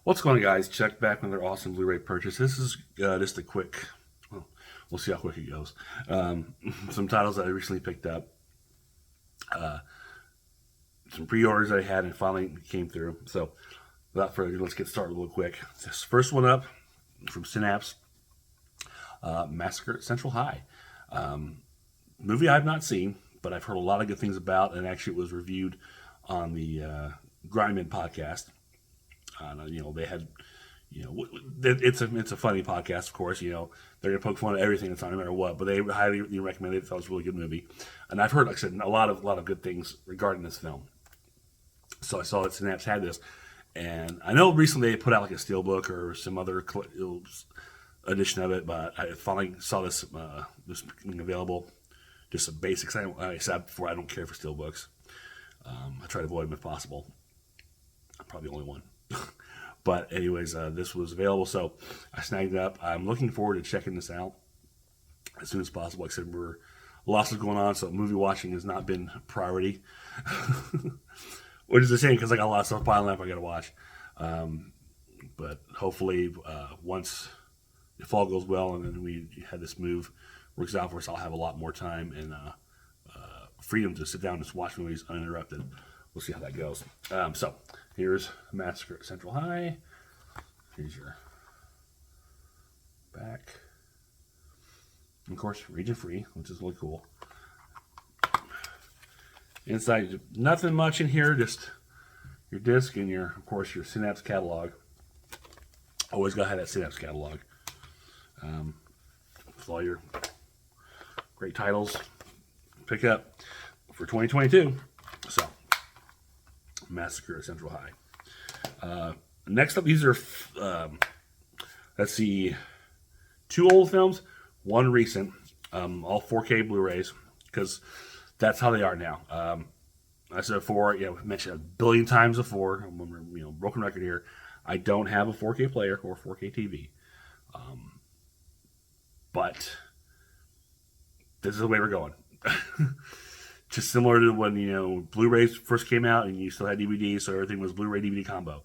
What's going on, guys? Check back with their awesome Blu-ray purchase. This is just a quick, well, we'll see how quick it goes. Some titles that I recently picked up. Some pre-orders I had and finally came through. So without further ado, let's get started real quick. This first one up from Synapse, Massacre at Central High. Movie I've not seen, but I've heard a lot of good things about, and actually it was reviewed on the Grindman podcast. They had, it's a funny podcast, of course. They're gonna poke fun at everything that's on, no matter what. But they highly recommend it. Thought it was a really good movie, and I've heard, like I said, a lot of good things regarding this film. So I saw that Synapse had this, and I know recently they put out like a steelbook or some other edition of it, but I finally saw this being available. Just some basics. Like I said before, I don't care for steelbooks. I try to avoid them if possible. I'm probably the only one. But anyways, this was available, so I snagged it up. I'm looking forward to checking this out as soon as possible. Like I said, lots is going on, so movie watching has not been a priority, which is a shame because I got a lot of stuff piling up I got to watch. But hopefully, once the fall goes well and then we have this move works out for us, I'll have a lot more time and freedom to sit down and just watch movies uninterrupted. We'll see how that goes. So here's Massacre at Central High. Here's your back. And of course, region free, which is really cool. Inside, nothing much in here, just your disc and of course, your Synapse catalog. Always gotta have that Synapse catalog. With all your great titles, pick up for 2022. So, Massacre at Central High. Next up, these are, let's see, 2 old films, 1 recent, all 4K Blu-rays, because that's how they are now. I said before, I've mentioned a billion times before, broken record here, I don't have a 4K player or 4K TV. But this is the way we're going. Just similar to when, Blu-rays first came out and you still had DVDs, so everything was Blu-ray DVD combo.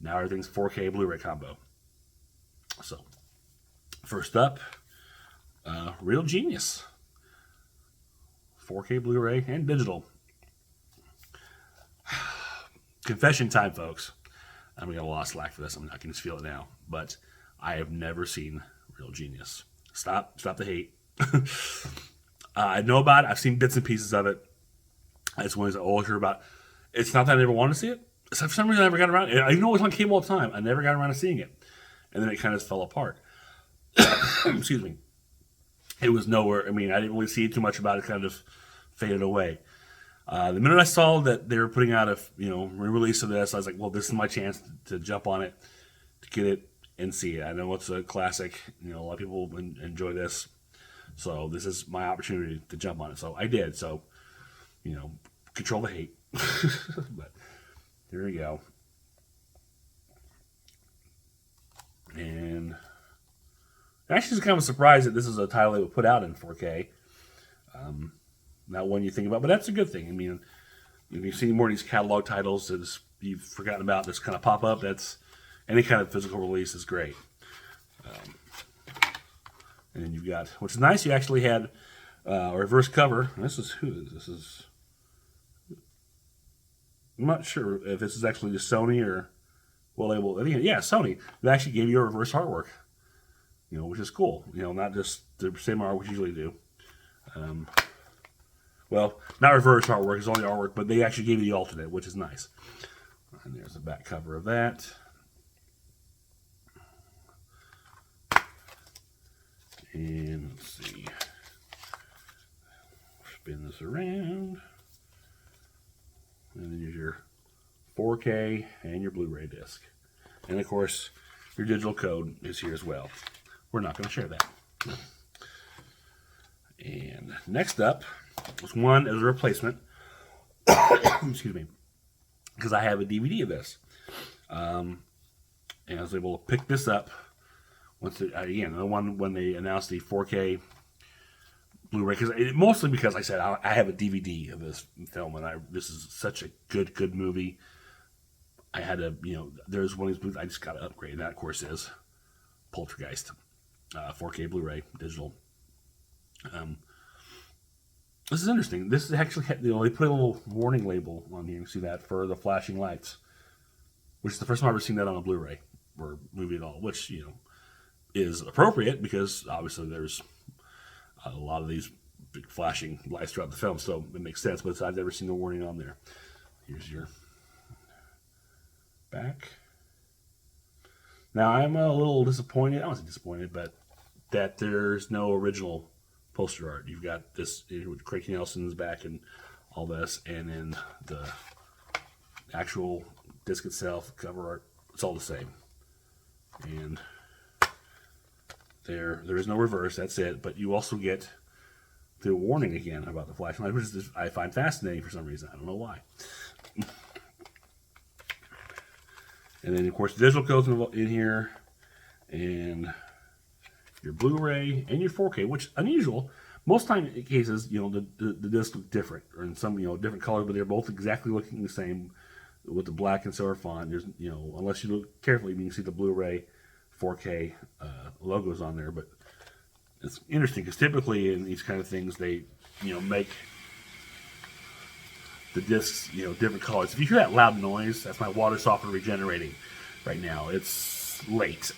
Now everything's 4K Blu-ray combo. So, first up, Real Genius. 4K Blu-ray and digital. Confession time, folks. I'm going to get a lot of slack for this. I can just feel it now. But I have never seen Real Genius. Stop the hate. I know about it. I've seen bits and pieces of it. It's one I always heard about. It's not that I never wanted to see it. For some reason, I never got around. I know it was on cable all the time. I never got around to seeing it. And then it kind of fell apart. Excuse me. It was nowhere. I didn't really see too much about it. Kind of faded away. The minute I saw that they were putting out a re-release of this, I was like, well, this is my chance to jump on it, to get it and see it. I know it's a classic. A lot of people enjoy this. So this is my opportunity to jump on it. So I did. So, control the hate. But here we go. And actually, it's kind of a surprise that this is a title they would put out in 4K. Not one you think about, but that's a good thing. If you see more of these catalog titles that you've forgotten about, just kind of pop up. That's any kind of physical release is great. And then you've got, which is nice, you actually had a reverse cover. This is I'm not sure if this is actually just Sony or what label. Yeah, Sony. They actually gave you a reverse artwork, which is cool. Not just the same artwork we usually do. Well, not reverse artwork, it's only artwork, but they actually gave you the alternate, which is nice. And there's the back cover of that. And let's see. Spin this around. And then here's your 4K and your Blu-ray disc. And of course, your digital code is here as well. We're not going to share that. And next up was one as a replacement. Excuse me. Because I have a DVD of this. And I was able to pick this up. The one when they announced the 4K Blu-ray, mostly because I said I have a DVD of this film, and this is such a good movie. I had to, there's one of these movies I just got to upgrade. And that, of course, is Poltergeist, 4K Blu-ray digital. This is interesting. This is actually, they put a little warning label on here. You see that for the flashing lights, which is the first time I've ever seen that on a Blu-ray or movie at all, which, is appropriate because obviously there's a lot of these big flashing lights throughout the film, so it makes sense, but I've never seen the warning on there. Here's your back. Now, I'm a little disappointed, I wasn't disappointed, but that there's no original poster art. You've got this with Craig Nelson's back and all this, and then the actual disc itself, cover art, it's all the same. And there is no reverse, that's it, but you also get the warning again about the flashing light, which is, I find fascinating for some reason. I don't know why. And then, of course, the digital code's in here, and your Blu-ray and your 4K, which unusual. Most cases, the discs look different, or in some, different colors, but they're both exactly looking the same with the black and silver font. There's, unless you look carefully, you can see the Blu-ray 4K logos on there. But it's interesting because typically in these kind of things, they, make the discs, different colors. If you hear that loud noise, that's my water softener regenerating right now. It's late.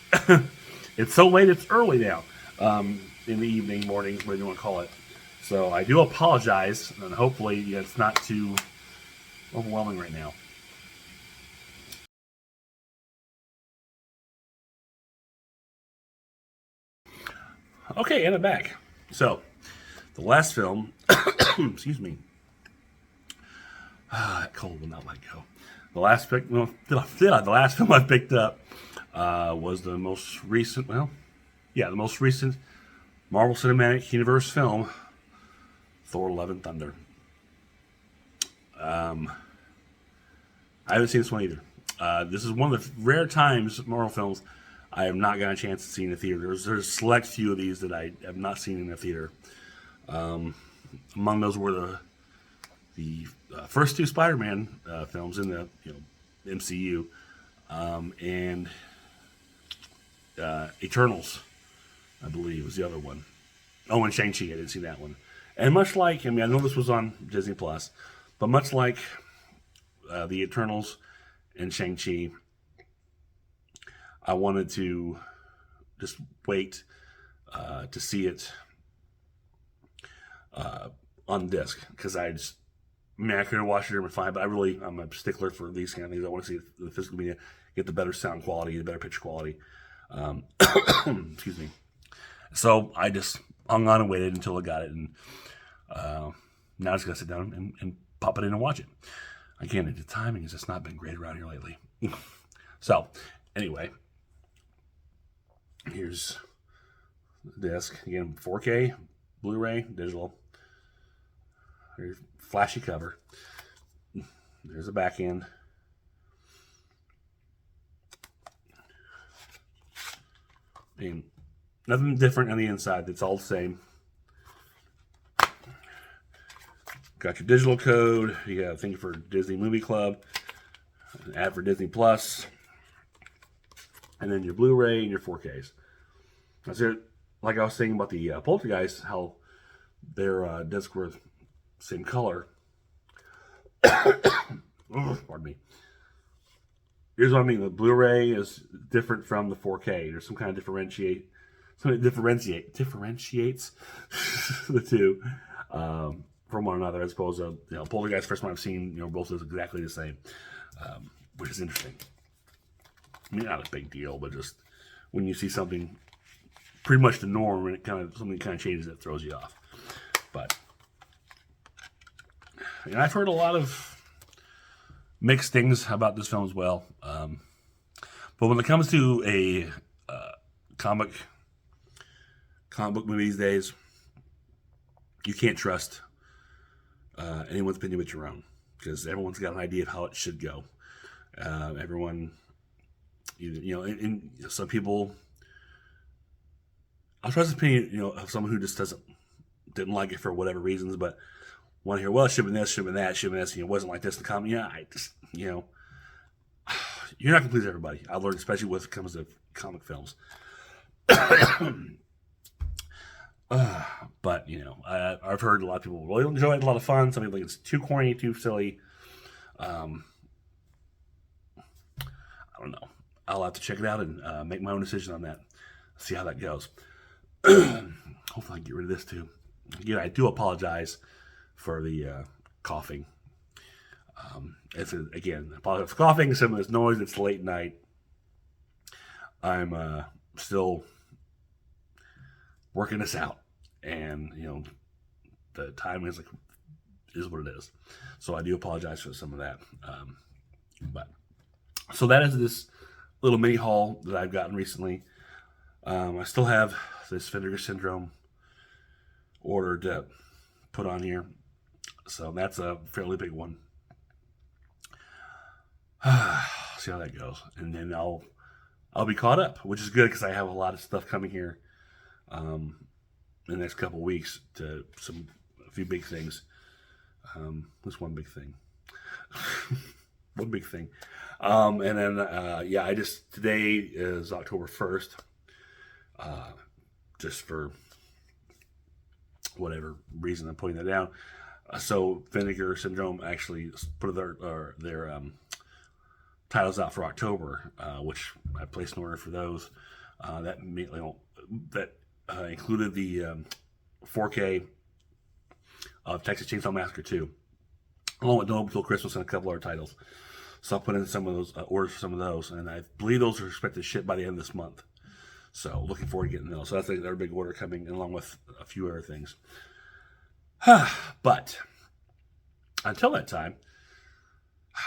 It's so late, it's early now. In the evening, morning, whatever you want to call it. So I do apologize, and hopefully it's not too overwhelming right now. Okay, and I'm back. So, the last film, excuse me. That cold will not let go. The last film I picked up was the most recent, the most recent Marvel Cinematic Universe film, Thor: Love and Thunder. I haven't seen this one either. This is one of the rare times Marvel films I have not gotten a chance to see in the theater. There's a select few of these that I have not seen in the theater. Among those were the first two Spider-Man films in the MCU, and Eternals, I believe, was the other one. Oh, and Shang-Chi, I didn't see that one. And much like, I know this was on Disney Plus, but much like the Eternals and Shang-Chi, I wanted to just wait to see it on disc, because I could have watched it in fine, but I'm a stickler for these kind of things. I want to see the physical media, get the better sound quality, the better picture quality. Excuse me. So I just hung on and waited until I got it, and now I just gotta sit down and pop it in and watch it. Again, the timing has just not been great around here lately. So, anyway, here's the disc. Again, 4K, Blu-ray, digital. Here's flashy cover. There's the back end. And nothing different on the inside. It's all the same. Got your digital code. You got a thing for Disney Movie Club, an ad for Disney Plus, and then your Blu-ray and your 4Ks. That's it. Like I was saying about the Poltergeist, how their discs were same color. Pardon me. Here's what I mean. The Blu-ray is different from the 4K. There's some kind of differentiates the two from one another, as opposed to Poltergeist. First one I've seen, both is exactly the same, which is interesting. Not a big deal, but just when you see something pretty much the norm and something kind of changes, it throws you off. But I've heard a lot of mixed things about this film as well. But when it comes to a comic book movie these days, you can't trust anyone's opinion but your own, because everyone's got an idea of how it should go. Everyone, and some people, I'll trust the opinion, of someone who just didn't like it for whatever reasons, but want to hear, well, it should have been this, should have been that, should have been this, it wasn't like this in the comic. Yeah, I just, you're not going to please everybody. I learned, especially when it comes to comic films. But, you know, I've heard a lot of people really enjoy it, a lot of fun. Some people think it's too corny, too silly. I don't know. I'll have to check it out and make my own decision on that. See how that goes. Hopefully I can get rid of this too. Again, I do apologize for the coughing. Again, I apologize for coughing, some of this noise. It's late night. I'm still working this out, and you know, the time is what it is. So I do apologize for some of that. But so that is this little mini haul that I've gotten recently. I still have this Vinegar Syndrome order to put on here, so that's a fairly big one. See how that goes, and then I'll be caught up, which is good because I have a lot of stuff coming here in the next couple of weeks to a few big things. Just one big thing. One big thing. And then, today is October 1st. Just for whatever reason I'm putting that down. So Vinegar Syndrome actually put their titles out for October, which I placed an order for those. That included the 4K of Texas Chainsaw Massacre 2, along with Don't Till Christmas and a couple other titles. So I'll put in some of those orders for some of those, and I believe those are expected to ship by the end of this month. So looking forward to getting those. So that's another big order coming, along with a few other things. But until that time,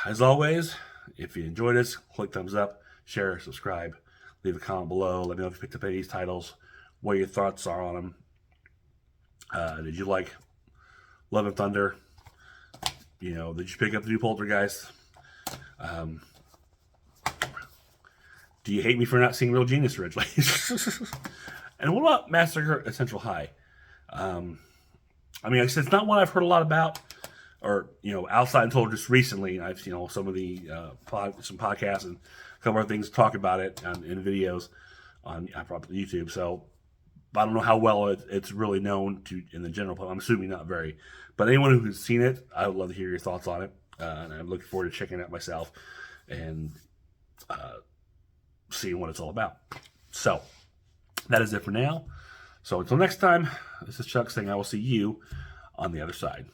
as always, if you enjoyed this, click thumbs up, share, subscribe, leave a comment below. Let me know if you picked up any of these titles, what your thoughts are on them. Did you like Love and Thunder? You know, did you pick up the new Poltergeist? Do you hate me for not seeing Real Genius originally? And what about Massacre at Central High? I mean, like I said, it's not one I've heard a lot about, or you know, outside until just recently. I've some of the some podcasts and a couple other things talk about it in videos on probably YouTube. So I don't know how well it's really known in the general public. I'm assuming not very. But anyone who's seen it, I would love to hear your thoughts on it. And I'm looking forward to checking it out myself and seeing what it's all about. So that is it for now. So until next time, this is Chuck saying I will see you on the other side.